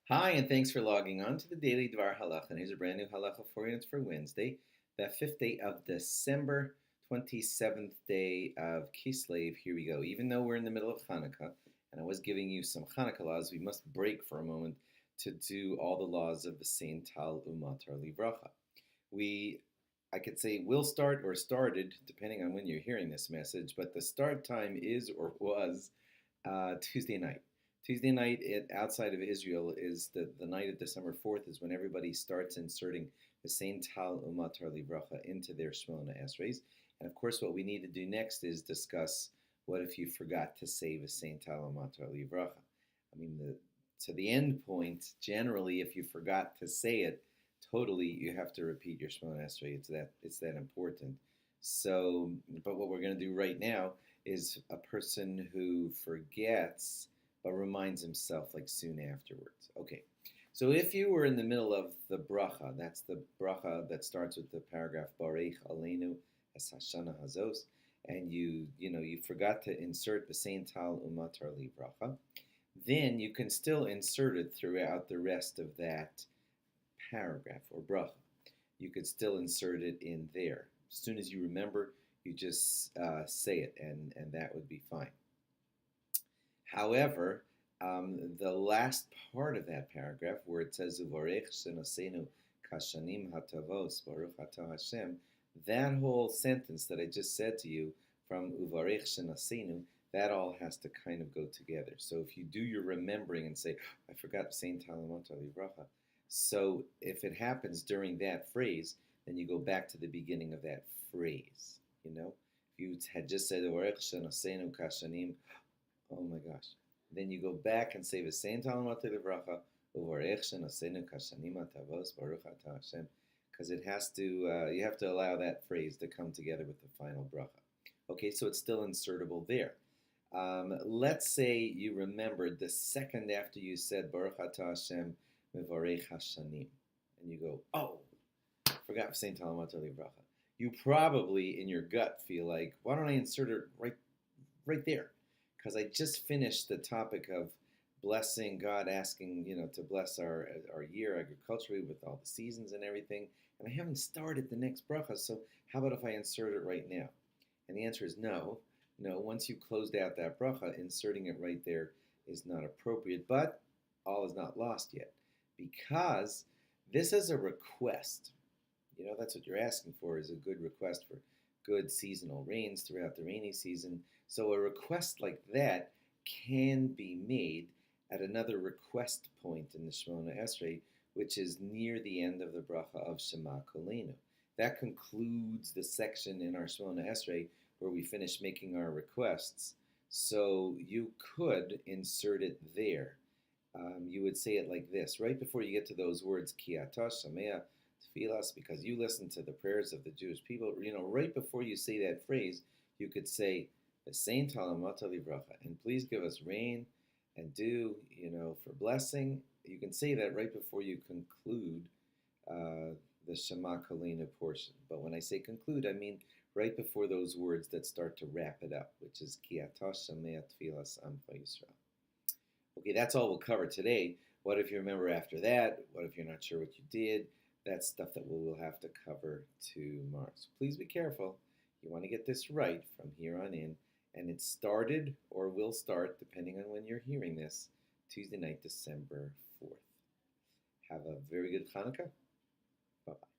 Hi, and thanks for logging on to the Daily DVAR HALACHA. And here's a brand new HALACHA for you. It's for Wednesday, the 5th day of December, 27th day of Kislev. Here we go. Even though we're in the middle of Hanukkah, and I was giving you some Hanukkah laws, we must break for a moment to do all the laws of the Saint Tal Umatar Livracha. I could say will start or started, depending on when you're hearing this message, but the start time is or was Tuesday night. Tuesday night outside of Israel is the night of December 4th is when everybody starts inserting the Saint Tal Umatar Livracha into their Shemona Esreis. And of course, what we need to do next is discuss what if you forgot to say the Saint Tal Umatar Livracha. I mean, to the end point, generally, if you forgot to say it, totally, you have to repeat your Shemona Esrei. It's that important. So, but what we're going to do right now is a person who forgets but reminds himself like soon afterwards. Okay, so if you were in the middle of the bracha, that's the bracha that starts with the paragraph Barech Aleinu Es Hashana Hazos, and you forgot to insert the Saint Tal Umatar Li bracha, then you can still insert it throughout the rest of that paragraph or bracha. You could still insert it in there. As soon as you remember, you just say it, and that would be fine. However, the last part of that paragraph, where it says "Uvarech shenosenu kashanim hatavos baruch atah Hashem," that whole sentence that I just said to you from "Uvarech shenosenu," that all has to kind of go together. So if you do your remembering and say, "I forgot Saint Talamot Livracha," so if it happens during that phrase, then you go back to the beginning of that phrase. If you had just said "Uvarech shenosenu kashanim," oh my gosh. Then you go back and say the same Talamat Livracha, Uvarech Shenosenu Kashanim Atavos Baruch Atah Hashem, because it has to. You have to allow that phrase to come together with the final bracha. Okay, so it's still insertable there. Let's say you remembered the second after you said Baruch Atah Hashem Mevarech Hashanim, and you go, oh, I forgot Saint Talamat Livracha. You probably in your gut feel like, why don't I insert it right there? Because I just finished the topic of blessing God, asking to bless our year agriculturally with all the seasons and everything, and I haven't started the next bracha. So how about if I insert it right now? And the answer is no. No, once you closed out that bracha, inserting it right there is not appropriate. But all is not lost yet, because this is a request. That's what you're asking for, is a good request for good seasonal rains throughout the rainy season. So a request like that can be made at another request point in the Shemona Esrei, which is near the end of the bracha of Shema Kolenu. That concludes the section in our Shemona Esrei where we finish making our requests. So you could insert it there. You would say it like this, right before you get to those words, Ki atah shamea tefillas, because you listen to the prayers of the Jewish people. Right before you say that phrase, you could say, the Saint Talamata Livracha, and please give us rain and dew, for blessing. You can say that right before you conclude the Shema Kolenu portion. But when I say conclude, I mean right before those words that start to wrap it up, which is Ki atah shamea tefillas Amcha Yisrael. Okay, that's all we'll cover today. What if you remember after that? What if you're not sure what you did? That's stuff that we'll have to cover tomorrow. So please be careful. You want to get this right from here on in. And it started or will start, depending on when you're hearing this, Tuesday night, December 4th. Have a very good Hanukkah. Bye-bye.